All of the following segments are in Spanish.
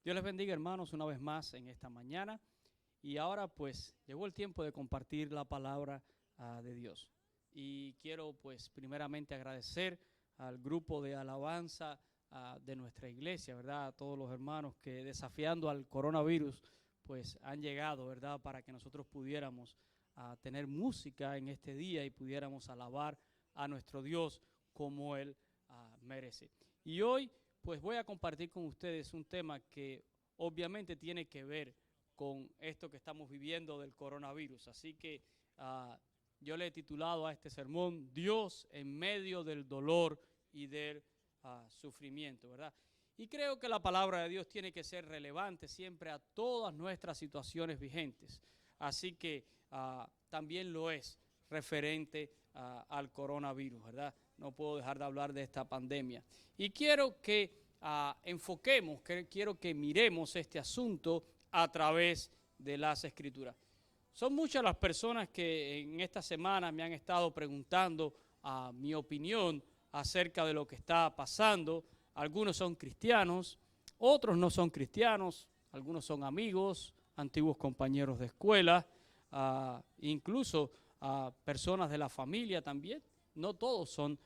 Dios les bendiga, hermanos, una vez más en esta mañana. Y ahora pues llegó el tiempo de compartir la palabra de Dios. Y quiero pues primeramente agradecer al grupo de alabanza de nuestra iglesia, ¿verdad? A todos los hermanos que desafiando al coronavirus pues han llegado, ¿verdad? Para que nosotros pudiéramos tener música en este día y pudiéramos alabar a nuestro Dios como Él merece. Y hoy pues voy a compartir con ustedes un tema que obviamente tiene que ver con esto que estamos viviendo del coronavirus. Así que yo le he titulado a este sermón, Dios en medio del dolor y del sufrimiento, ¿verdad? Y creo que la palabra de Dios tiene que ser relevante siempre a todas nuestras situaciones vigentes. Así que también lo es referente al coronavirus, ¿verdad? No puedo dejar de hablar de esta pandemia. Y quiero que enfoquemos, quiero que miremos este asunto a través de las Escrituras. Son muchas las personas que en esta semana me han estado preguntando mi opinión acerca de lo que está pasando. Algunos son cristianos, otros no son cristianos, algunos son amigos, antiguos compañeros de escuela, incluso personas de la familia también. No todos son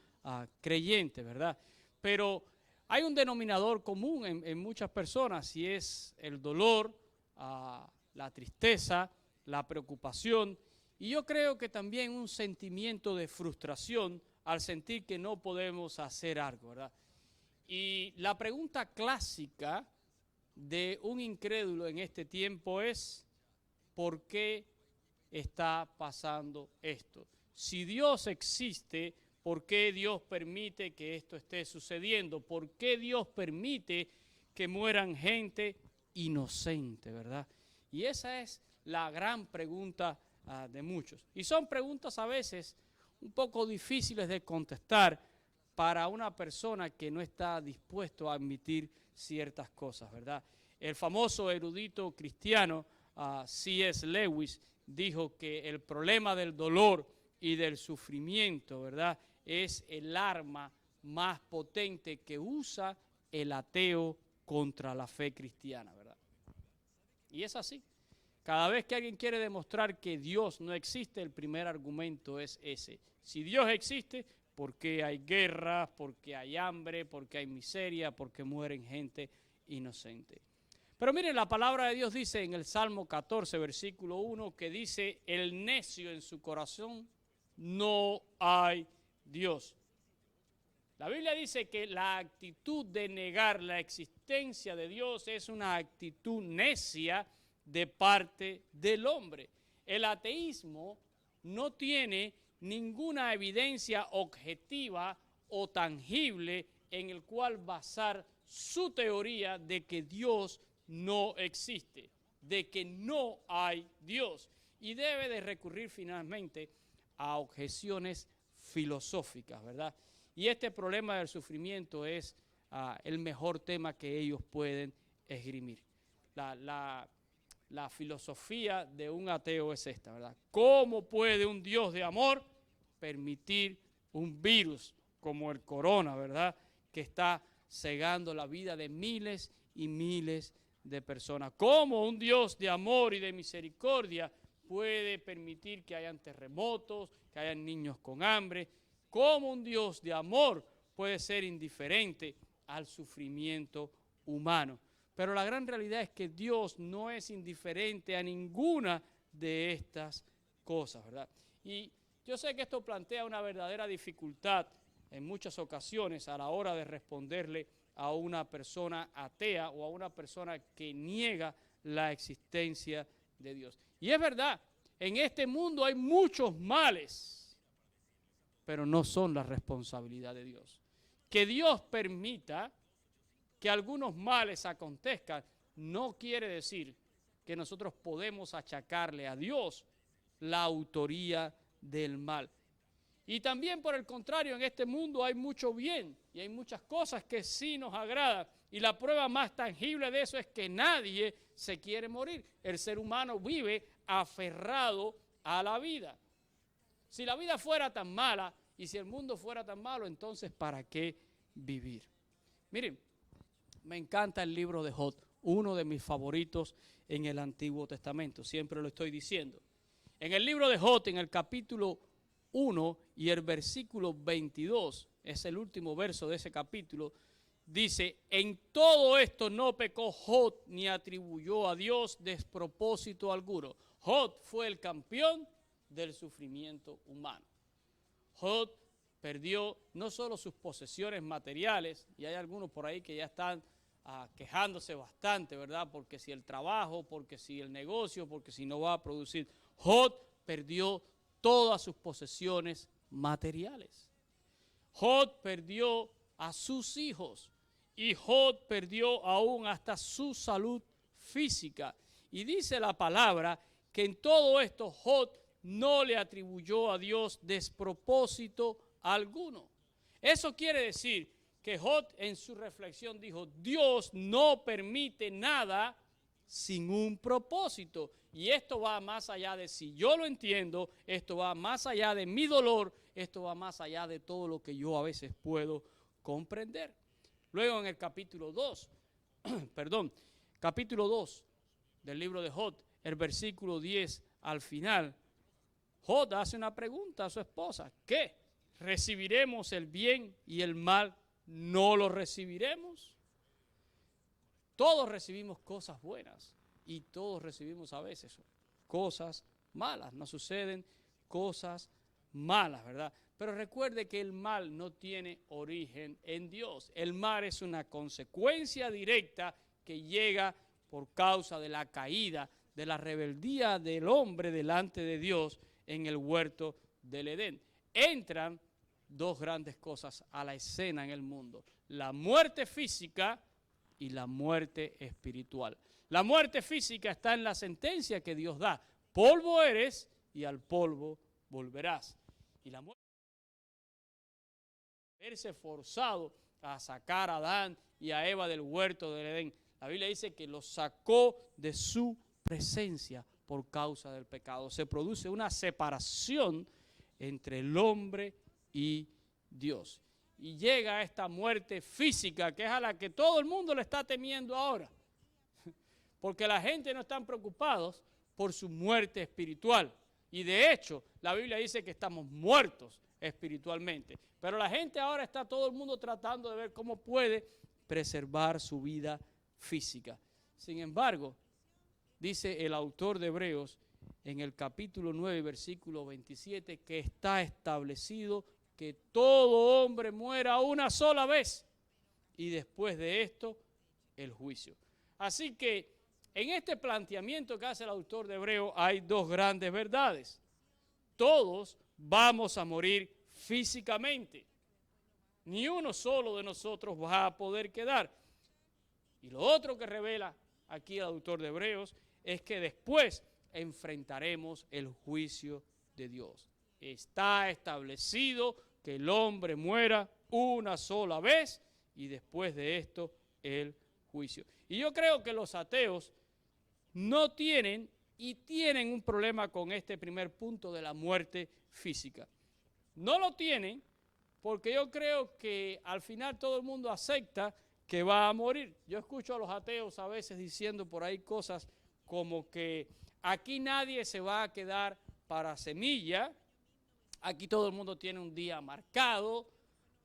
creyentes, ¿verdad? Pero hay un denominador común en muchas personas y es el dolor, la tristeza, la preocupación y yo creo que también un sentimiento de frustración al sentir que no podemos hacer algo, ¿verdad? Y la pregunta clásica de un incrédulo en este tiempo es, ¿por qué está pasando esto? Si Dios existe, ¿por qué Dios permite que esto esté sucediendo? ¿Por qué Dios permite que mueran gente inocente, verdad? Y esa es la gran pregunta de muchos. Y son preguntas a veces un poco difíciles de contestar para una persona que no está dispuesto a admitir ciertas cosas, ¿verdad? El famoso erudito cristiano C.S. Lewis dijo que el problema del dolor y del sufrimiento, ¿verdad?, es el arma más potente que usa el ateo contra la fe cristiana, ¿verdad? Y es así. Cada vez que alguien quiere demostrar que Dios no existe, el primer argumento es ese. Si Dios existe, ¿por qué hay guerras? ¿Por qué hay hambre? ¿Por qué hay miseria? ¿Por qué mueren gente inocente? Pero miren, la palabra de Dios dice en el Salmo 14, versículo 1, que dice, el necio en su corazón no hay Dios. La Biblia dice que la actitud de negar la existencia de Dios es una actitud necia de parte del hombre. El ateísmo no tiene ninguna evidencia objetiva o tangible en el cual basar su teoría de que Dios no existe, de que no hay Dios. Y debe de recurrir finalmente a objeciones filosóficas, ¿verdad? Y este problema del sufrimiento es el mejor tema que ellos pueden esgrimir. La filosofía de un ateo es esta, ¿verdad? ¿Cómo puede un Dios de amor permitir un virus como el corona, ¿verdad?, que está cegando la vida de miles y miles de personas? ¿Cómo un Dios de amor y de misericordia puede permitir que hayan terremotos, que hayan niños con hambre? ¿Cómo un Dios de amor puede ser indiferente al sufrimiento humano? Pero la gran realidad es que Dios no es indiferente a ninguna de estas cosas, ¿verdad? Y yo sé que esto plantea una verdadera dificultad en muchas ocasiones a la hora de responderle a una persona atea o a una persona que niega la existencia de Dios. Y es verdad, en este mundo hay muchos males, pero no son la responsabilidad de Dios. Que Dios permita que algunos males acontezcan no quiere decir que nosotros podemos achacarle a Dios la autoría del mal. Y también por el contrario, en este mundo hay mucho bien y hay muchas cosas que sí nos agradan. Y la prueba más tangible de eso es que nadie se quiere morir. El ser humano vive aferrado a la vida. Si la vida fuera tan mala y si el mundo fuera tan malo, entonces ¿para qué vivir? Miren, me encanta el libro de Job, uno de mis favoritos en el Antiguo Testamento, siempre lo estoy diciendo. En el libro de Job, en el capítulo 1 y el versículo 22, es el último verso de ese capítulo, dice: en todo esto no pecó Job ni atribuyó a Dios despropósito alguno. Job fue el campeón del sufrimiento humano. Job perdió no solo sus posesiones materiales, y hay algunos por ahí que ya están quejándose bastante, ¿verdad? Porque si el trabajo, porque si el negocio, porque si no va a producir. Job perdió todas sus posesiones materiales. Job perdió a sus hijos y Job perdió aún hasta su salud física. Y dice la palabra que en todo esto Job no le atribuyó a Dios despropósito alguno. Eso quiere decir que Job en su reflexión dijo: Dios no permite nada sin un propósito. Y esto va más allá de si yo lo entiendo, esto va más allá de mi dolor, esto va más allá de todo lo que yo a veces puedo comprender. Luego en el capítulo 2, capítulo 2 del libro de Job, el versículo 10 al final, Job hace una pregunta a su esposa: ¿qué? ¿Recibiremos el bien y el mal no lo recibiremos? Todos recibimos cosas buenas y todos recibimos a veces cosas malas. Nos suceden cosas malas, ¿verdad? Pero recuerde que el mal no tiene origen en Dios. El mal es una consecuencia directa que llega por causa de la caída, de la rebeldía del hombre delante de Dios en el huerto del Edén. Entran dos grandes cosas a la escena en el mundo: la muerte física y la muerte espiritual. La muerte física está en la sentencia que Dios da: polvo eres y al polvo volverás. Y la muerte, verse forzado a sacar a Adán y a Eva del huerto del Edén. La Biblia dice que los sacó de su presencia por causa del pecado. Se produce una separación entre el hombre y Dios. Y llega esta muerte física, que es a la que todo el mundo le está temiendo ahora. Porque la gente no está preocupada por su muerte espiritual. Y de hecho, la Biblia dice que estamos muertos espiritualmente. Pero la gente ahora está, todo el mundo tratando de ver cómo puede preservar su vida física. Sin embargo, dice el autor de Hebreos en el capítulo 9, versículo 27, que está establecido que todo hombre muera una sola vez y después de esto el juicio. Así que en este planteamiento que hace el autor de Hebreos hay dos grandes verdades. Todos vamos a morir físicamente. Ni uno solo de nosotros va a poder quedar. Y lo otro que revela aquí el autor de Hebreos es que después enfrentaremos el juicio de Dios. Está establecido que el hombre muera una sola vez y después de esto el juicio. Y yo creo que los ateos no tienen y tienen un problema con este primer punto de la muerte física. No lo tienen porque yo creo que al final todo el mundo acepta que va a morir. Yo escucho a los ateos a veces diciendo por ahí cosas como que aquí nadie se va a quedar para semilla. Aquí todo el mundo tiene un día marcado,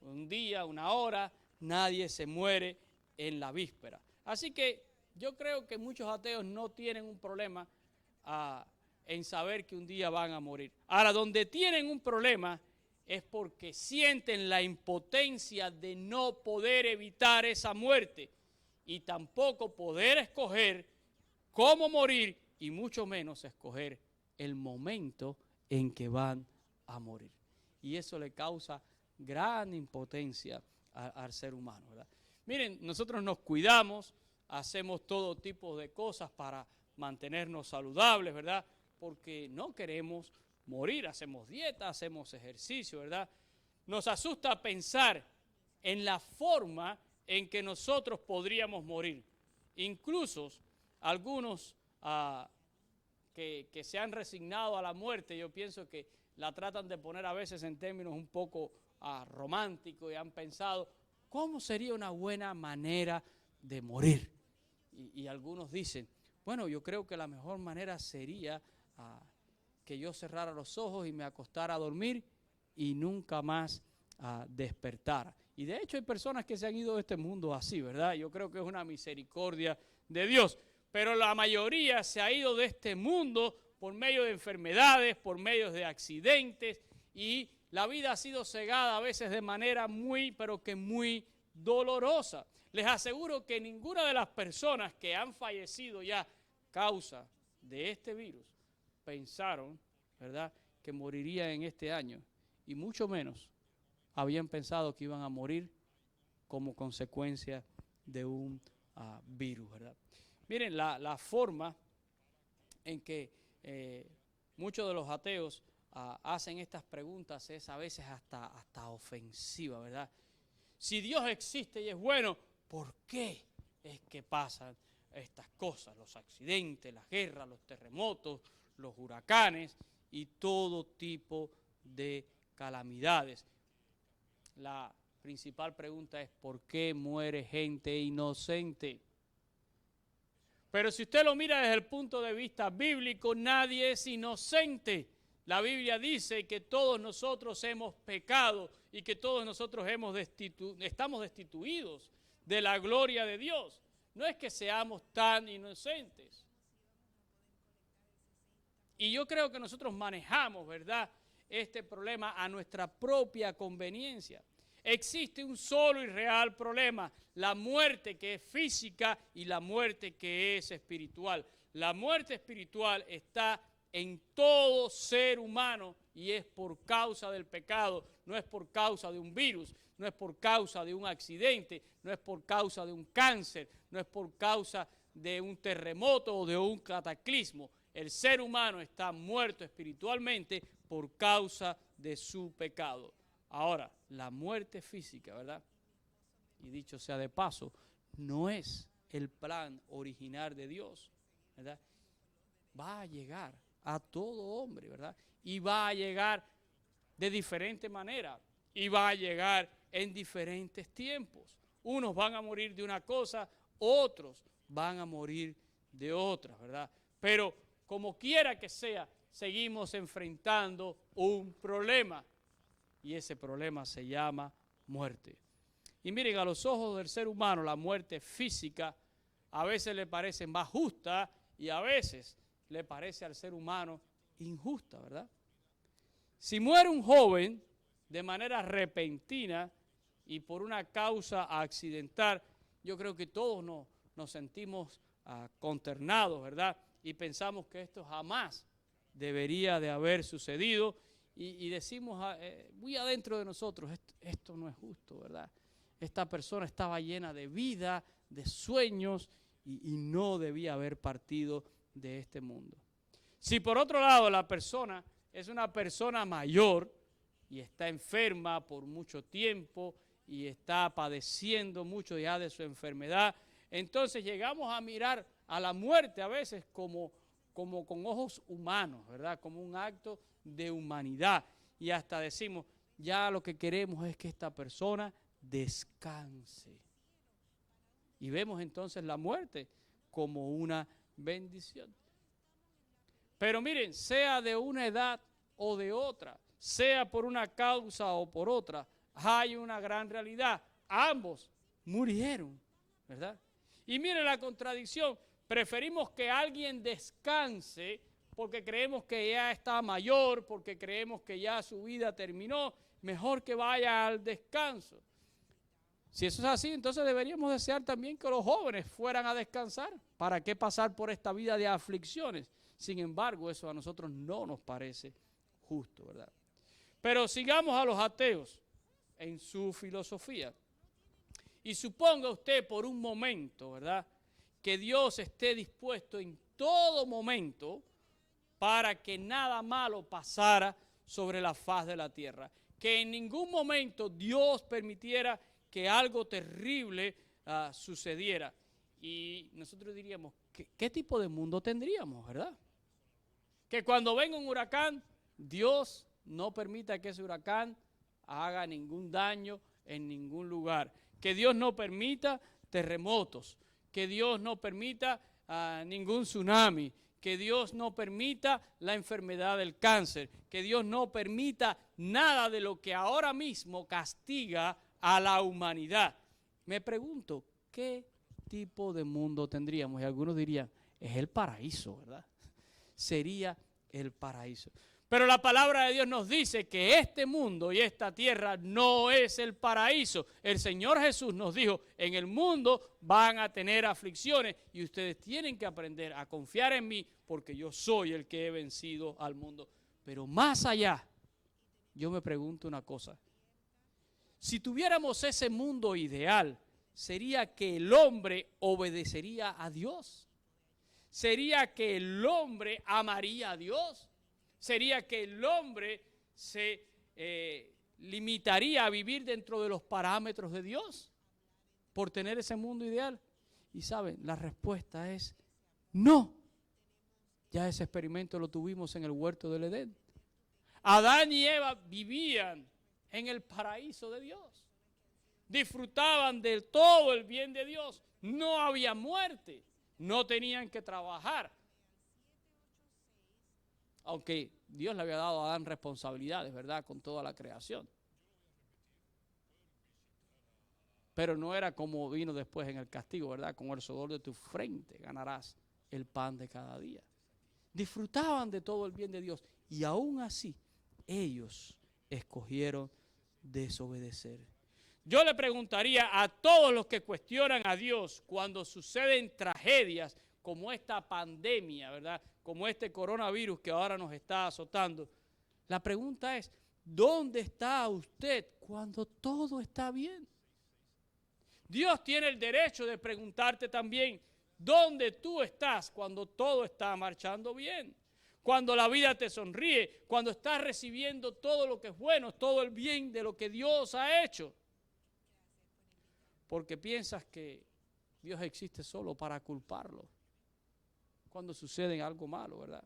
un día, una hora, nadie se muere en la víspera. Así que yo creo que muchos ateos no tienen un problema en saber que un día van a morir. Ahora, donde tienen un problema es porque sienten la impotencia de no poder evitar esa muerte y tampoco poder escoger cómo morir y mucho menos escoger el momento en que van a morir. Y eso le causa gran impotencia al ser humano, ¿verdad? Miren, nosotros nos cuidamos, hacemos todo tipo de cosas para mantenernos saludables, ¿verdad? Porque no queremos morir, hacemos dieta, hacemos ejercicio, ¿verdad? Nos asusta pensar en la forma en que nosotros podríamos morir. Incluso algunos que se han resignado a la muerte, yo pienso que la tratan de poner a veces en términos un poco románticos y han pensado, ¿cómo sería una buena manera de morir? y algunos dicen, bueno, yo creo que la mejor manera sería que yo cerrara los ojos y me acostara a dormir y nunca más despertara. Y de hecho hay personas que se han ido de este mundo así, ¿verdad? Yo creo que es una misericordia de Dios. Pero la mayoría se ha ido de este mundo por medio de enfermedades, por medio de accidentes, y la vida ha sido cegada a veces de manera pero que muy dolorosa. Les aseguro que ninguna de las personas que han fallecido ya causa de este virus pensaron, ¿verdad?, que morirían en este año, y mucho menos habían pensado que iban a morir como consecuencia de un virus, ¿verdad? Miren, la forma en que muchos de los ateos hacen estas preguntas es a veces hasta ofensiva, ¿verdad? Si Dios existe y es bueno, ¿por qué es que pasan estas cosas? Los accidentes, las guerras, los terremotos, los huracanes y todo tipo de calamidades. La principal pregunta es ¿por qué muere gente inocente? Pero si usted lo mira desde el punto de vista bíblico, nadie es inocente. La Biblia dice que todos nosotros hemos pecado y que todos nosotros estamos destituidos de la gloria de Dios. No es que seamos tan inocentes. Y yo creo que nosotros manejamos, ¿verdad?, este problema a nuestra propia conveniencia. Existe un solo y real problema, la muerte que es física y la muerte que es espiritual. La muerte espiritual está en todo ser humano y es por causa del pecado, no es por causa de un virus, no es por causa de un accidente, no es por causa de un cáncer, no es por causa de un terremoto o de un cataclismo. El ser humano está muerto espiritualmente por causa de su pecado. Ahora, la muerte física, ¿verdad?, y dicho sea de paso, no es el plan original de Dios, ¿verdad? Va a llegar a todo hombre, ¿verdad? Y va a llegar de diferente manera, y va a llegar en diferentes tiempos. Unos van a morir de una cosa, otros van a morir de otra, ¿verdad? Pero como quiera que sea, seguimos enfrentando un problema. Y ese problema se llama muerte. Y miren, a los ojos del ser humano, la muerte física a veces le parece más justa y a veces le parece al ser humano injusta, ¿verdad? Si muere un joven de manera repentina y por una causa accidental, yo creo que todos nos sentimos consternados, ¿verdad? Y pensamos que esto jamás debería de haber sucedido. Y decimos muy adentro de nosotros, esto no es justo, ¿verdad? Esta persona estaba llena de vida, de sueños y no debía haber partido de este mundo. Si por otro lado la persona es una persona mayor y está enferma por mucho tiempo y está padeciendo mucho ya de su enfermedad, entonces llegamos a mirar a la muerte a veces como con ojos humanos, ¿verdad? Como un acto de humanidad. Y hasta decimos, ya lo que queremos es que esta persona descanse. Y vemos entonces la muerte como una bendición. Pero miren, sea de una edad o de otra, sea por una causa o por otra, hay una gran realidad. Ambos murieron, ¿verdad? Y miren la contradicción. Preferimos que alguien descanse porque creemos que ya está mayor, porque creemos que ya su vida terminó, mejor que vaya al descanso. Si eso es así, entonces deberíamos desear también que los jóvenes fueran a descansar. ¿Para qué pasar por esta vida de aflicciones? Sin embargo, eso a nosotros no nos parece justo, ¿verdad? Pero sigamos a los ateos en su filosofía. Y suponga usted por un momento, ¿verdad?, que Dios esté dispuesto en todo momento para que nada malo pasara sobre la faz de la tierra. Que en ningún momento Dios permitiera que algo terrible sucediera. Y nosotros diríamos, ¿qué tipo de mundo tendríamos, verdad? Que cuando venga un huracán, Dios no permita que ese huracán haga ningún daño en ningún lugar. Que Dios no permita terremotos. que Dios no permita ningún tsunami, que Dios no permita la enfermedad del cáncer, que Dios no permita nada de lo que ahora mismo castiga a la humanidad. Me pregunto, ¿qué tipo de mundo tendríamos? Y algunos dirían, es el paraíso, ¿verdad? Sería el paraíso. Pero la palabra de Dios nos dice que este mundo y esta tierra no es el paraíso. El Señor Jesús nos dijo, en el mundo van a tener aflicciones y ustedes tienen que aprender a confiar en mí porque yo soy el que he vencido al mundo. Pero más allá, yo me pregunto una cosa. Si tuviéramos ese mundo ideal, ¿sería que el hombre obedecería a Dios? ¿Sería que el hombre amaría a Dios? ¿Sería que el hombre se limitaría a vivir dentro de los parámetros de Dios por tener ese mundo ideal? Y saben, la respuesta es no. Ya ese experimento lo tuvimos en el huerto del Edén. Adán y Eva vivían en el paraíso de Dios. Disfrutaban de todo el bien de Dios. No había muerte. No tenían que trabajar. Aunque Dios le había dado a Adán responsabilidades, ¿verdad? Con toda la creación. Pero no era como vino después en el castigo, ¿verdad? Con el sudor de tu frente ganarás el pan de cada día. Disfrutaban de todo el bien de Dios y aún así ellos escogieron desobedecer. Yo le preguntaría a todos los que cuestionan a Dios cuando suceden tragedias como esta pandemia, ¿verdad? Como este coronavirus que ahora nos está azotando. La pregunta es, ¿dónde está usted cuando todo está bien? Dios tiene el derecho de preguntarte también, ¿dónde tú estás cuando todo está marchando bien? Cuando la vida te sonríe, cuando estás recibiendo todo lo que es bueno, todo el bien de lo que Dios ha hecho. Porque piensas que Dios existe solo para culparlo cuando sucede algo malo, ¿verdad?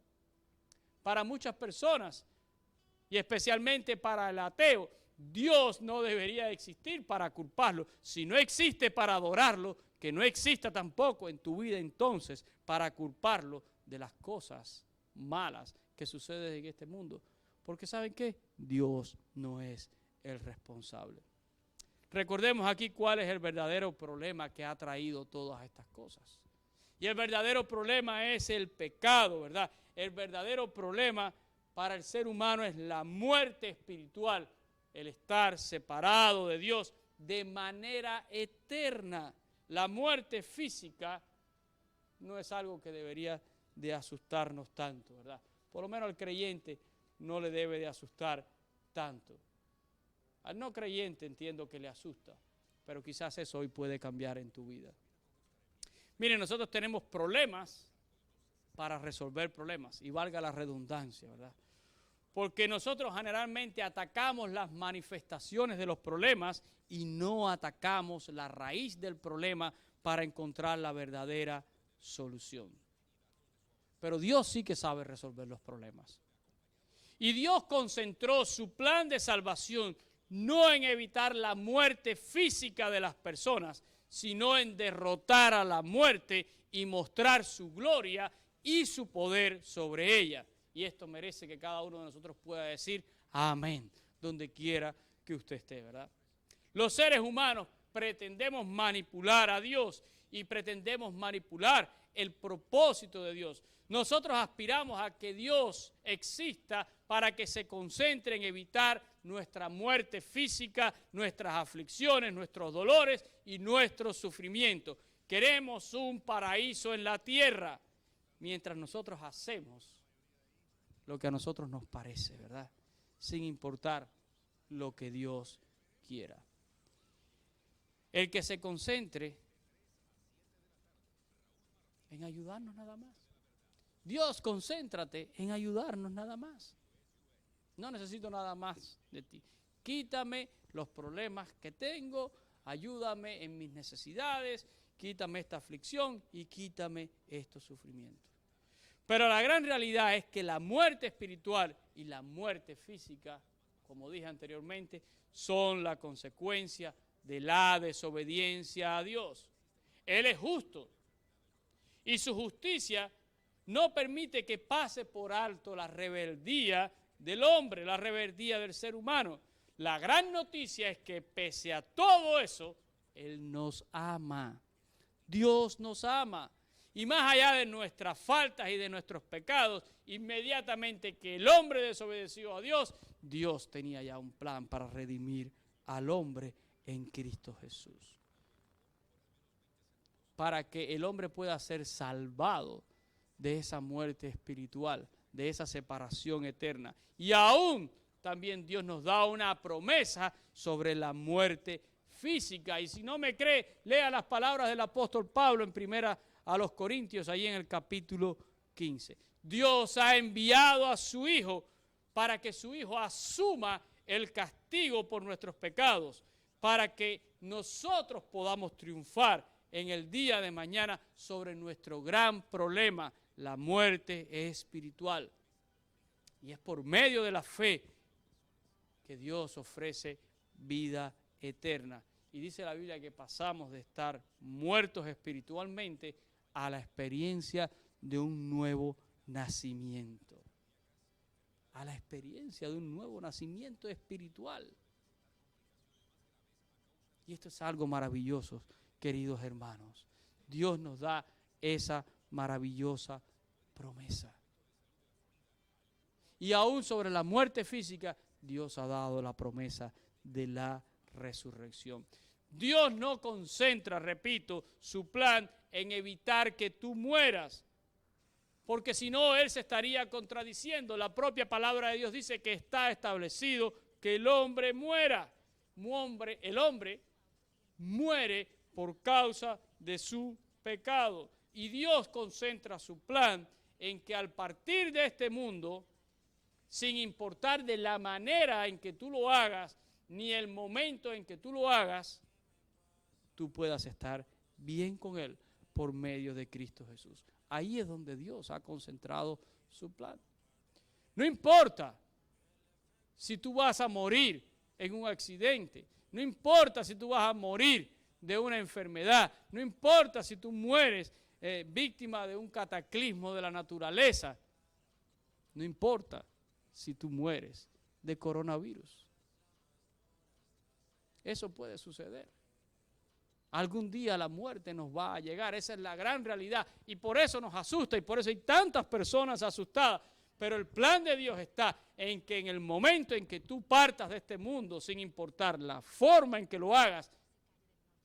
Para muchas personas, y especialmente para el ateo, Dios no debería existir para culparlo. Si no existe para adorarlo, que no exista tampoco en tu vida entonces para culparlo de las cosas malas que suceden en este mundo. Porque ¿saben qué? Dios no es el responsable. Recordemos aquí cuál es el verdadero problema que ha traído todas estas cosas. Y el verdadero problema es el pecado, ¿verdad? El verdadero problema para el ser humano es la muerte espiritual, el estar separado de Dios de manera eterna. La muerte física no es algo que debería de asustarnos tanto, ¿verdad? Por lo menos al creyente no le debe de asustar tanto. Al no creyente entiendo que le asusta, pero quizás eso hoy puede cambiar en tu vida. Miren, nosotros tenemos problemas para resolver problemas, y valga la redundancia, ¿verdad? Porque nosotros generalmente atacamos las manifestaciones de los problemas y no atacamos la raíz del problema para encontrar la verdadera solución. Pero Dios sí que sabe resolver los problemas. Y Dios concentró su plan de salvación no en evitar la muerte física de las personas, sino en derrotar a la muerte y mostrar su gloria y su poder sobre ella. Y esto merece que cada uno de nosotros pueda decir amén, donde quiera que usted esté, ¿verdad? Los seres humanos pretendemos manipular a Dios y pretendemos manipular el propósito de Dios. Nosotros aspiramos a que Dios exista para que se concentre en evitar nuestra muerte física, nuestras aflicciones, nuestros dolores y nuestros sufrimientos. Queremos un paraíso en la tierra, mientras nosotros hacemos lo que a nosotros nos parece, ¿verdad? Sin importar lo que Dios quiera. El que se concentre en ayudarnos nada más. Dios, concéntrate en ayudarnos nada más. No necesito nada más de ti. Quítame los problemas que tengo, ayúdame en mis necesidades, quítame esta aflicción y quítame estos sufrimientos. Pero la gran realidad es que la muerte espiritual y la muerte física, como dije anteriormente, son la consecuencia de la desobediencia a Dios. Él es justo y su justicia no permite que pase por alto la rebeldía del hombre, la rebeldía del ser humano. La gran noticia es que pese a todo eso, Él nos ama. Dios nos ama. Y más allá de nuestras faltas y de nuestros pecados, inmediatamente que el hombre desobedeció a Dios, Dios tenía ya un plan para redimir al hombre en Cristo Jesús. Para que el hombre pueda ser salvado de esa muerte espiritual, de esa separación eterna. Y aún también Dios nos da una promesa sobre la muerte física. Y si no me cree, lea las palabras del apóstol Pablo en primera a los Corintios, ahí en el capítulo 15. Dios ha enviado a su Hijo para que su Hijo asuma el castigo por nuestros pecados, para que nosotros podamos triunfar en el día de mañana sobre nuestro gran problema, la muerte espiritual. Y es por medio de la fe que Dios ofrece vida eterna. Y dice la Biblia que pasamos de estar muertos espiritualmente a la experiencia de un nuevo nacimiento. A la experiencia de un nuevo nacimiento espiritual. Y esto es algo maravilloso, queridos hermanos. Dios nos da esa maravillosa promesa. Y aún sobre la muerte física, Dios ha dado la promesa de la resurrección. Dios no concentra, repito, su plan en evitar que tú mueras, porque si no, Él se estaría contradiciendo. La propia palabra de Dios dice que está establecido que el hombre muera. El hombre muere por causa de su pecado. Y Dios concentra su plan en que al partir de este mundo, sin importar de la manera en que tú lo hagas, ni el momento en que tú lo hagas, tú puedas estar bien con Él por medio de Cristo Jesús. Ahí es donde Dios ha concentrado su plan. No importa si tú vas a morir en un accidente, no importa si tú vas a morir de una enfermedad, no importa si tú mueres víctima de un cataclismo de la naturaleza, no importa si tú mueres de coronavirus. Eso puede suceder. Algún día la muerte nos va a llegar, esa es la gran realidad y por eso nos asusta y por eso hay tantas personas asustadas. Pero el plan de Dios está en que en el momento en que tú partas de este mundo, sin importar la forma en que lo hagas,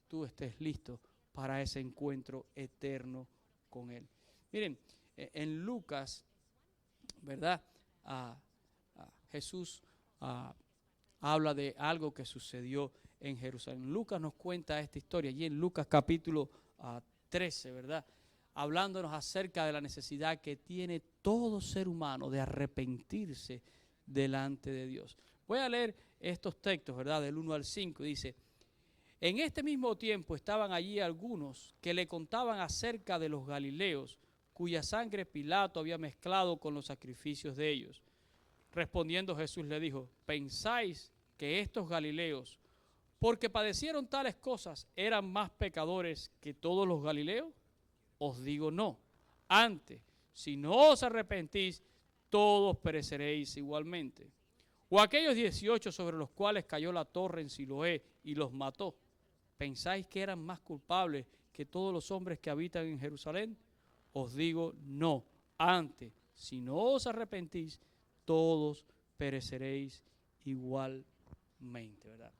tú estés listo para ese encuentro eterno con Él. Miren, en Lucas, ¿verdad? Jesús habla de algo que sucedió en Jerusalén. Lucas nos cuenta esta historia, allí en Lucas capítulo 13, ¿verdad? Hablándonos acerca de la necesidad que tiene todo ser humano de arrepentirse delante de Dios. Voy a leer estos textos, ¿verdad? Del 1 al 5, dice: en este mismo tiempo estaban allí algunos que le contaban acerca de los galileos, cuya sangre Pilato había mezclado con los sacrificios de ellos. Respondiendo Jesús le dijo: ¿pensáis que estos galileos, porque padecieron tales cosas, eran más pecadores que todos los galileos? Os digo no. Antes, si no os arrepentís, todos pereceréis igualmente. O aquellos 18 sobre los cuales cayó la torre en Siloé y los mató, ¿pensáis que eran más culpables que todos los hombres que habitan en Jerusalén? Os digo no. Antes, si no os arrepentís, todos pereceréis igualmente, ¿verdad?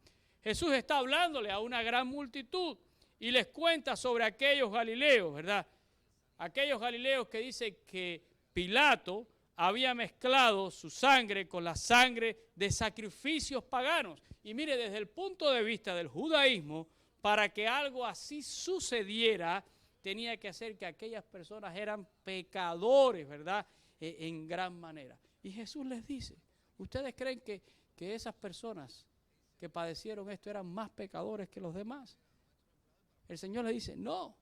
Jesús está hablándole a una gran multitud y les cuenta sobre aquellos galileos, ¿verdad? Aquellos galileos que dicen que Pilato había mezclado su sangre con la sangre de sacrificios paganos. Y mire, desde el punto de vista del judaísmo, para que algo así sucediera, tenía que hacer que aquellas personas eran pecadores, ¿verdad? En gran manera. Y Jesús les dice: ¿ustedes creen que esas personas que padecieron esto eran más pecadores que los demás? El Señor les dice: no.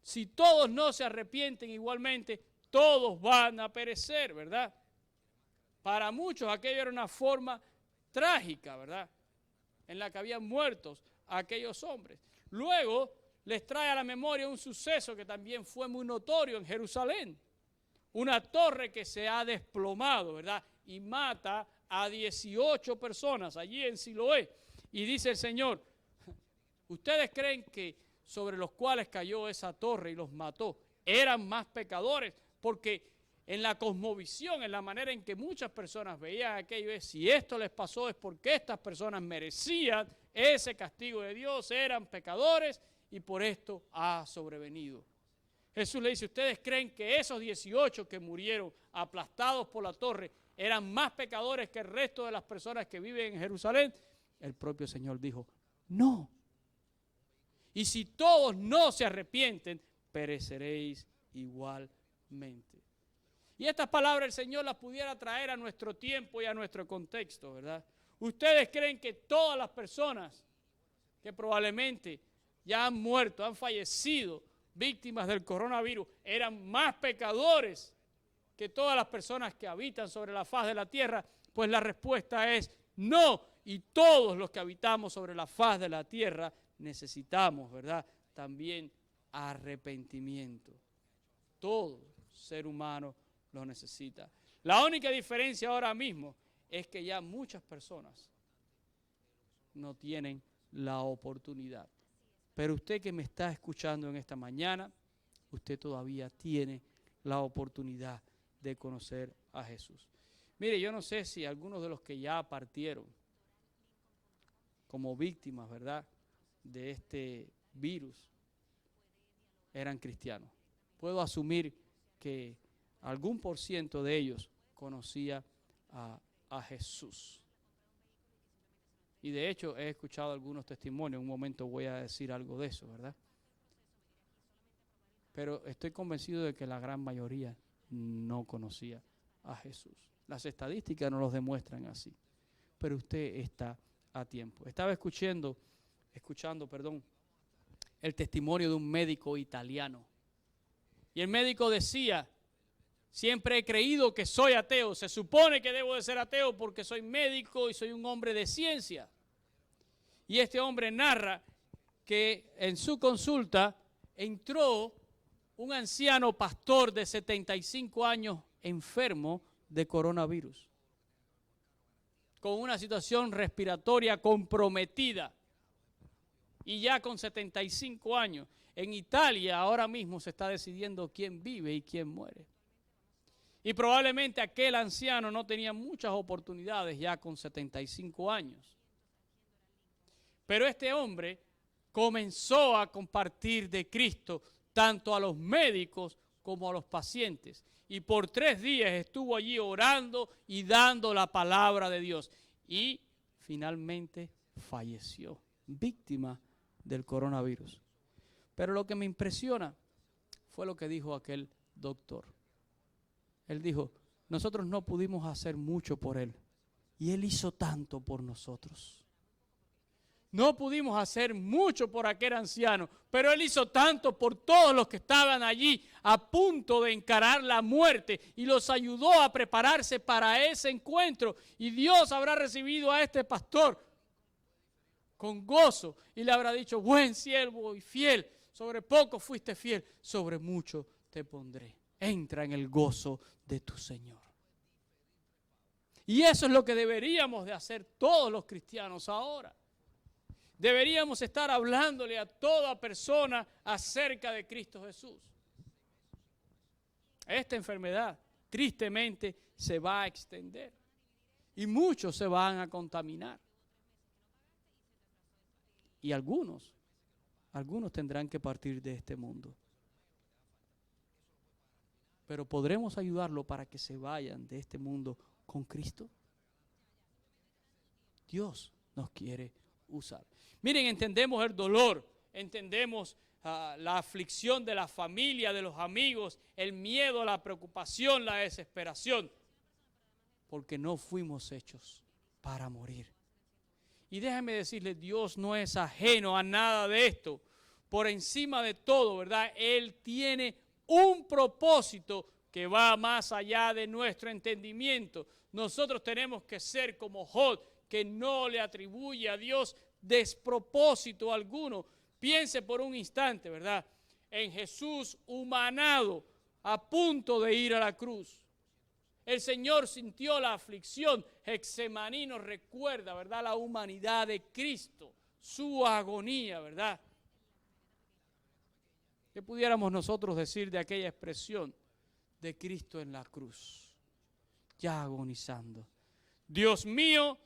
Si todos no se arrepienten igualmente, todos van a perecer, ¿verdad? Para muchos aquello era una forma trágica, ¿verdad? En la que habían muertos aquellos hombres. Luego, les trae a la memoria un suceso que también fue muy notorio en Jerusalén. Una torre que se ha desplomado, ¿verdad? Y mata a 18 personas allí en Siloé. Y dice el Señor, ¿ustedes creen que sobre los cuales cayó esa torre y los mató eran más pecadores? Porque en la cosmovisión, en la manera en que muchas personas veían aquello, es si esto les pasó es porque estas personas merecían ese castigo de Dios, eran pecadores y por esto ha sobrevenido. Jesús le dice, ¿ustedes creen que esos 18 que murieron aplastados por la torre eran más pecadores que el resto de las personas que viven en Jerusalén? El propio Señor dijo, no. Y si todos no se arrepienten, pereceréis igualmente. Y estas palabras el Señor las pudiera traer a nuestro tiempo y a nuestro contexto, ¿verdad? ¿Ustedes creen que todas las personas que probablemente ya han muerto, han fallecido, víctimas del coronavirus, eran más pecadores que todas las personas que habitan sobre la faz de la tierra? Pues la respuesta es no. Y todos los que habitamos sobre la faz de la tierra necesitamos, ¿verdad?, también arrepentimiento. Todo ser humano lo necesita. La única diferencia ahora mismo es que ya muchas personas no tienen la oportunidad. Pero usted que me está escuchando en esta mañana, usted todavía tiene la oportunidad de conocer a Jesús. Mire, yo no sé si algunos de los que ya partieron como víctimas, ¿verdad?, de este virus eran cristianos. Puedo asumir que algún por ciento de ellos conocía a Jesús. Y de hecho he escuchado algunos testimonios, en un momento voy a decir algo de eso, ¿verdad? Pero estoy convencido de que la gran mayoría no conocía a Jesús. Las estadísticas no los demuestran así, pero usted está a tiempo. Estaba escuchando, el testimonio de un médico italiano. Y el médico decía, siempre he creído que soy ateo, se supone que debo de ser ateo porque soy médico y soy un hombre de ciencia. Y este hombre narra que en su consulta entró un anciano pastor de 75 años enfermo de coronavirus, con una situación respiratoria comprometida y ya con 75 años. En Italia ahora mismo se está decidiendo quién vive y quién muere. Y probablemente aquel anciano no tenía muchas oportunidades ya con 75 años. Pero este hombre comenzó a compartir de Cristo tanto a los médicos como a los pacientes. Y por 3 días estuvo allí orando y dando la palabra de Dios. Y finalmente falleció, víctima del coronavirus. Pero lo que me impresiona fue lo que dijo aquel doctor. Él dijo, nosotros no pudimos hacer mucho por él y él hizo tanto por nosotros. No pudimos hacer mucho por aquel anciano, pero él hizo tanto por todos los que estaban allí a punto de encarar la muerte y los ayudó a prepararse para ese encuentro. Y Dios habrá recibido a este pastor con gozo y le habrá dicho, buen siervo y fiel, sobre poco fuiste fiel, sobre mucho te pondré. Entra en el gozo de tu Señor. Y eso es lo que deberíamos de hacer todos los cristianos ahora. Deberíamos estar hablándole a toda persona acerca de Cristo Jesús. Esta enfermedad tristemente se va a extender y muchos se van a contaminar. Y algunos tendrán que partir de este mundo. Pero ¿podremos ayudarlo para que se vayan de este mundo con Cristo? Dios nos quiere usar. Miren, entendemos el dolor, entendemos la aflicción de la familia, de los amigos, el miedo, la preocupación, la desesperación, porque no fuimos hechos para morir. Y déjenme decirles, Dios no es ajeno a nada de esto. Por encima de todo, ¿verdad? Él tiene un propósito que va más allá de nuestro entendimiento. Nosotros tenemos que ser como Job, que no le atribuye a Dios despropósito alguno. Piense por un instante, ¿verdad?, en Jesús humanado, a punto de ir a la cruz. El Señor sintió la aflicción. Getsemaní nos recuerda, ¿verdad?, la humanidad de Cristo, su agonía, ¿verdad? ¿Qué pudiéramos nosotros decir de aquella expresión de Cristo en la cruz, ya agonizando? Dios mío,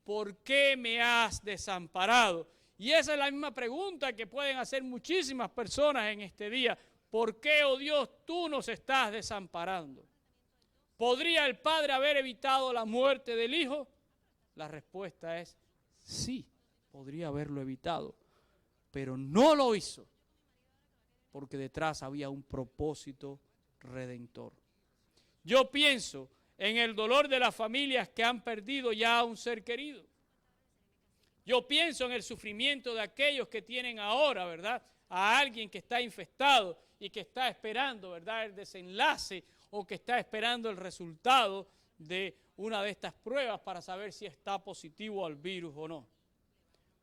¿por qué me has desamparado? Y esa es la misma pregunta que pueden hacer muchísimas personas en este día. ¿Por qué, oh Dios, tú nos estás desamparando? ¿Podría el Padre haber evitado la muerte del Hijo? La respuesta es sí, podría haberlo evitado, pero no lo hizo, porque detrás había un propósito redentor. Yo pienso en el dolor de las familias que han perdido ya a un ser querido. Yo pienso en el sufrimiento de aquellos que tienen ahora, ¿verdad?, a alguien que está infectado y que está esperando, ¿verdad?, el desenlace, o que está esperando el resultado de una de estas pruebas para saber si está positivo al virus o no.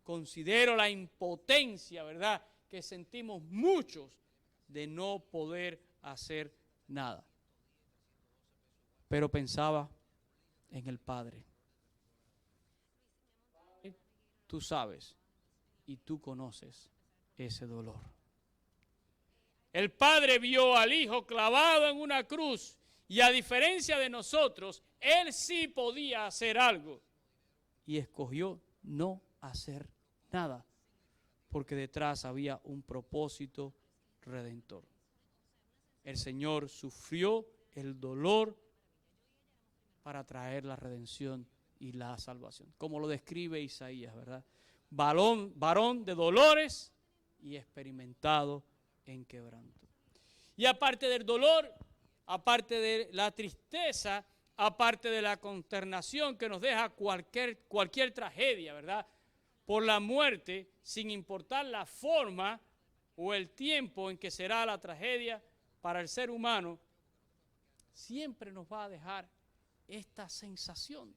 Considero la impotencia, ¿verdad?, que sentimos muchos de no poder hacer nada. Pero pensaba en el Padre. Tú sabes y tú conoces ese dolor. El Padre vio al Hijo clavado en una cruz y, a diferencia de nosotros, Él sí podía hacer algo y escogió no hacer nada, porque detrás había un propósito redentor. El Señor sufrió el dolor para traer la redención y la salvación, como lo describe Isaías, ¿verdad? Varón de dolores y experimentado en quebranto. Y aparte del dolor, aparte de la tristeza, aparte de la consternación que nos deja cualquier tragedia, ¿verdad?, por la muerte, sin importar la forma o el tiempo en que será la tragedia para el ser humano, siempre nos va a dejar esta sensación,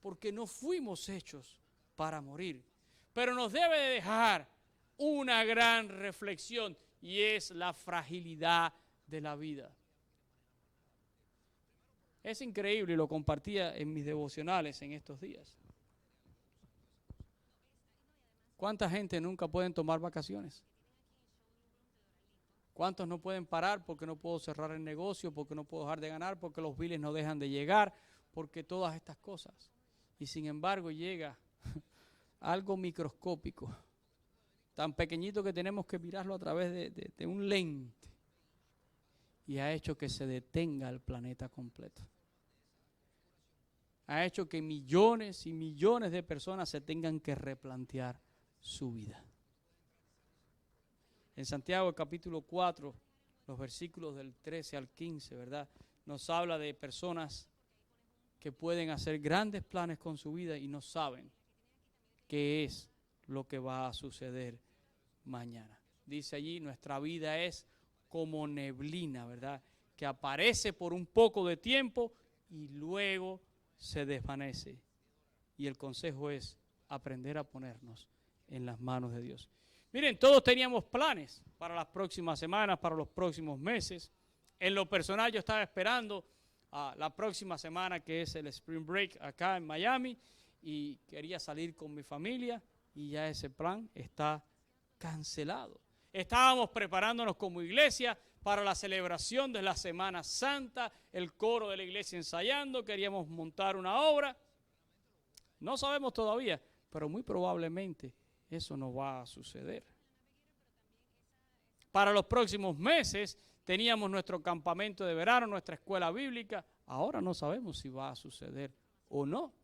porque no fuimos hechos para morir. Pero nos debe de dejar una gran reflexión, y es la fragilidad de la vida. Es increíble, y lo compartía en mis devocionales en estos días. ¿Cuánta gente nunca pueden tomar vacaciones? ¿Cuántos no pueden parar porque no puedo cerrar el negocio, porque no puedo dejar de ganar, porque los biles no dejan de llegar, porque todas estas cosas? Y sin embargo llega algo microscópico, tan pequeñito que tenemos que mirarlo a través de un lente, y ha hecho que se detenga el planeta completo. Ha hecho que millones y millones de personas se tengan que replantear su vida. En Santiago capítulo 4, los versículos del 13 al 15, ¿verdad?, nos habla de personas que pueden hacer grandes planes con su vida y no saben qué es lo que va a suceder mañana. Dice allí, nuestra vida es como neblina, ¿verdad?, que aparece por un poco de tiempo y luego se desvanece. Y el consejo es aprender a ponernos en las manos de Dios. Miren, todos teníamos planes para las próximas semanas, para los próximos meses. En lo personal, yo estaba esperando la próxima semana, que es el Spring Break acá en Miami, y quería salir con mi familia, y ya ese plan está cancelado. Estábamos preparándonos como iglesia para la celebración de la Semana Santa, el coro de la iglesia ensayando, queríamos montar una obra. No sabemos todavía, pero muy probablemente eso no va a suceder. Para los próximos meses teníamos nuestro campamento de verano, nuestra escuela bíblica. Ahora no sabemos si va a suceder o no.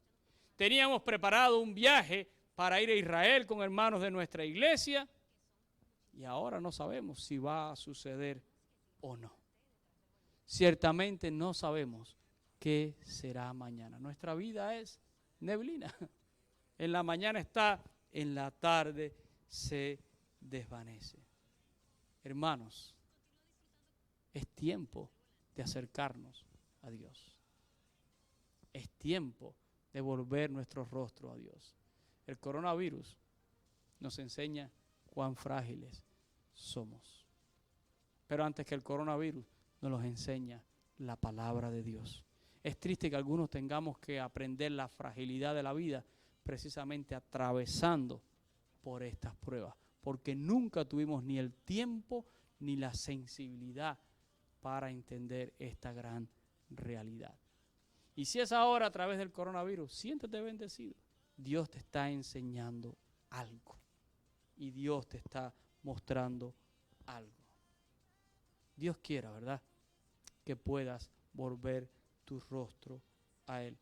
Teníamos preparado un viaje para ir a Israel con hermanos de nuestra iglesia, y ahora no sabemos si va a suceder o no. Ciertamente no sabemos qué será mañana. Nuestra vida es neblina. En la mañana está, en la tarde se desvanece. Hermanos, es tiempo de acercarnos a Dios. Es tiempo de volver nuestro rostro a Dios. El coronavirus nos enseña cuán frágiles somos. Pero antes que el coronavirus nos los enseña la palabra de Dios. Es triste que algunos tengamos que aprender la fragilidad de la vida precisamente atravesando por estas pruebas, porque nunca tuvimos ni el tiempo ni la sensibilidad para entender esta gran realidad. Y si es ahora a través del coronavirus, siéntete bendecido. Dios te está enseñando algo y Dios te está mostrando algo. Dios quiera, ¿verdad?, que puedas volver tu rostro a Él.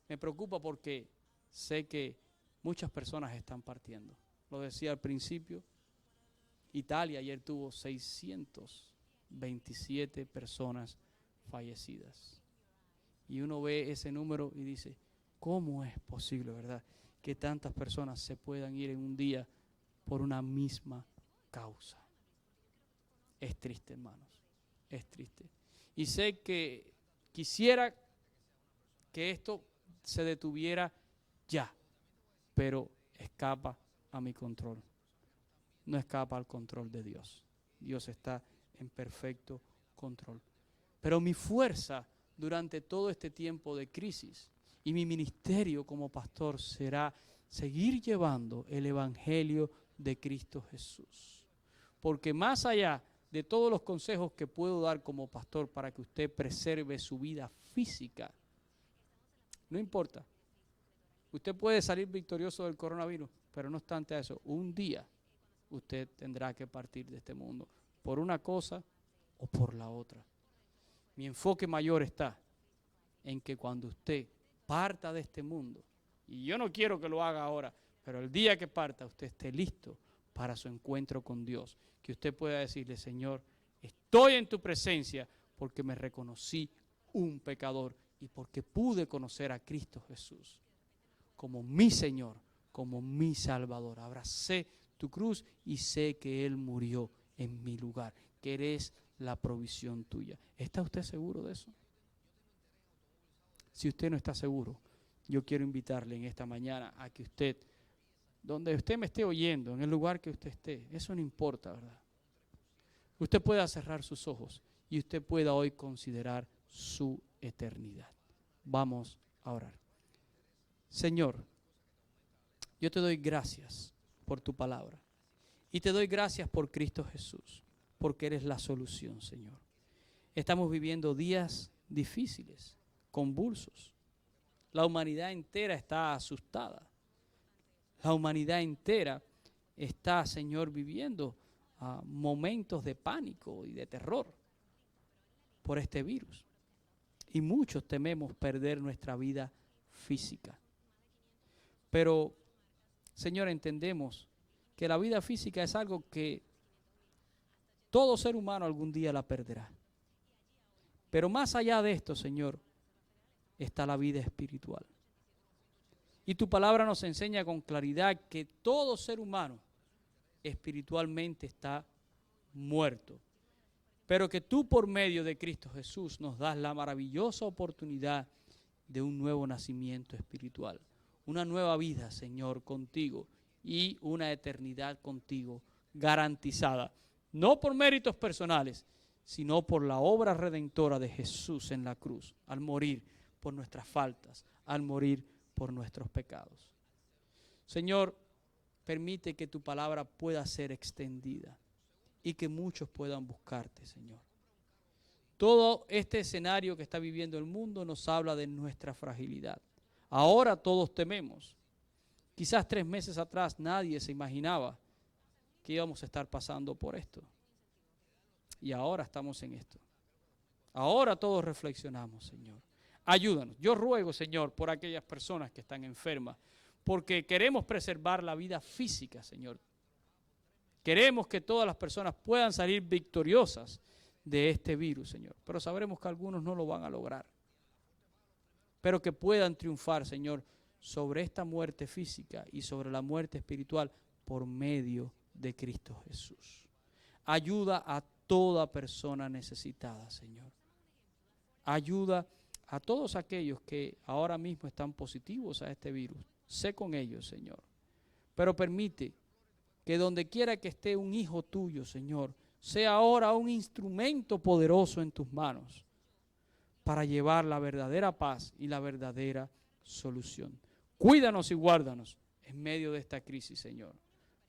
Me preocupa porque sé que muchas personas están partiendo. Lo decía al principio, Italia ayer tuvo 627 personas fallecidas. Y uno ve ese número y dice, ¿cómo es posible, verdad, que tantas personas se puedan ir en un día por una misma causa? Es triste, hermanos, es triste. Y sé que quisiera que esto se detuviera ya, pero escapa a mi control. No escapa al control de Dios. Dios está en perfecto control. Pero mi fuerza durante todo este tiempo de crisis y mi ministerio como pastor será seguir llevando el evangelio de Cristo Jesús. Porque más allá de todos los consejos que puedo dar como pastor para que usted preserve su vida física, no importa. Usted puede salir victorioso del coronavirus, pero no obstante a eso, un día usted tendrá que partir de este mundo por una cosa o por la otra. Mi enfoque mayor está en que cuando usted parta de este mundo, y yo no quiero que lo haga ahora, pero el día que parta usted esté listo para su encuentro con Dios, que usted pueda decirle, Señor, estoy en tu presencia porque me reconocí un pecador y porque pude conocer a Cristo Jesús como mi Señor, como mi Salvador. Abracé tu cruz y sé que Él murió en mi lugar, que eres la provisión tuya. ¿Está usted seguro de eso? Si usted no está seguro, yo quiero invitarle en esta mañana a que usted, donde usted me esté oyendo, en el lugar que usted esté, eso no importa, ¿verdad? Usted pueda cerrar sus ojos y usted pueda hoy considerar su eternidad. Vamos a orar. Señor, yo te doy gracias por tu palabra y te doy gracias por Cristo Jesús, porque eres la solución, Señor. Estamos viviendo días difíciles, convulsos. La humanidad entera está asustada. La humanidad entera está, Señor, viviendo momentos de pánico y de terror por este virus. Y muchos tememos perder nuestra vida física. Pero, Señor, entendemos que la vida física es algo que todo ser humano algún día la perderá. Pero más allá de esto, Señor, está la vida espiritual. Y tu palabra nos enseña con claridad que todo ser humano espiritualmente está muerto. Pero que tú por medio de Cristo Jesús nos das la maravillosa oportunidad de un nuevo nacimiento espiritual. Una nueva vida, Señor, contigo y una eternidad contigo garantizada. No por méritos personales, sino por la obra redentora de Jesús en la cruz, al morir por nuestras faltas, al morir por nuestros pecados. Señor, permite que tu palabra pueda ser extendida y que muchos puedan buscarte, Señor. Todo este escenario que está viviendo el mundo nos habla de nuestra fragilidad. Ahora todos tememos. Quizás 3 meses atrás nadie se imaginaba que íbamos a estar pasando por esto. Y ahora estamos en esto. Ahora todos reflexionamos, Señor. Ayúdanos. Yo ruego, Señor, por aquellas personas que están enfermas, porque queremos preservar la vida física, Señor. Queremos que todas las personas puedan salir victoriosas de este virus, Señor. Pero sabremos que algunos no lo van a lograr. Pero que puedan triunfar, Señor, sobre esta muerte física y sobre la muerte espiritual por medio de Cristo Jesús. Ayuda a toda persona necesitada, Señor. Ayuda a todos aquellos que ahora mismo están positivos a este virus. Sé con ellos, Señor. Pero permite que donde quiera que esté un hijo tuyo, Señor, sea ahora un instrumento poderoso en tus manos para llevar la verdadera paz y la verdadera solución. Cuídanos y guárdanos en medio de esta crisis, Señor.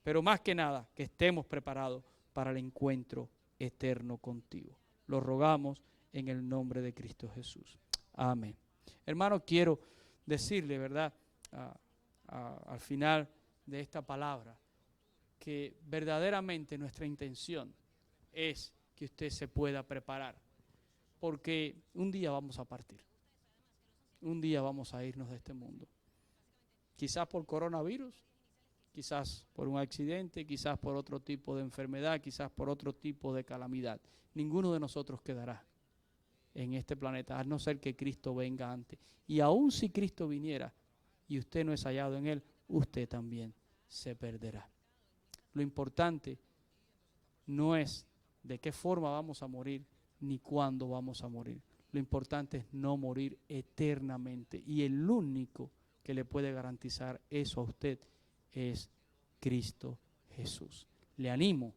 Pero más que nada, que estemos preparados para el encuentro eterno contigo. Lo rogamos en el nombre de Cristo Jesús. Amén. Hermano, quiero decirle, ¿verdad? Al final de esta palabra, que verdaderamente nuestra intención es que usted se pueda preparar, porque un día vamos a partir, un día vamos a irnos de este mundo, quizás por coronavirus, quizás por un accidente, quizás por otro tipo de enfermedad, quizás por otro tipo de calamidad. Ninguno de nosotros quedará en este planeta, a no ser que Cristo venga antes. Y aun si Cristo viniera y usted no es hallado en Él, usted también se perderá. Lo importante no es de qué forma vamos a morir, ni cuándo vamos a morir. Lo importante es no morir eternamente. Y el único que le puede garantizar eso a usted es Cristo Jesús. Le animo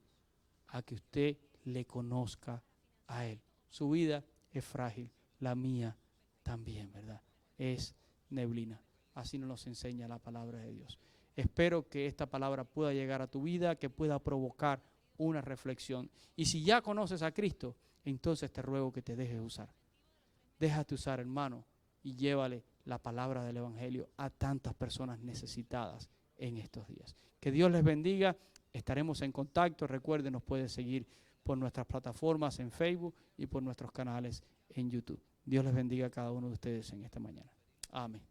a que usted le conozca a Él. Su vida es frágil, la mía también, ¿verdad? Es neblina. Así nos enseña la palabra de Dios. Espero que esta palabra pueda llegar a tu vida, que pueda provocar una reflexión. Y si ya conoces a Cristo, entonces te ruego que te dejes usar. Déjate usar, hermano, y llévale la palabra del Evangelio a tantas personas necesitadas en estos días. Que Dios les bendiga. Estaremos en contacto. Recuerden, nos pueden seguir por nuestras plataformas en Facebook y por nuestros canales en YouTube. Dios les bendiga a cada uno de ustedes en esta mañana. Amén.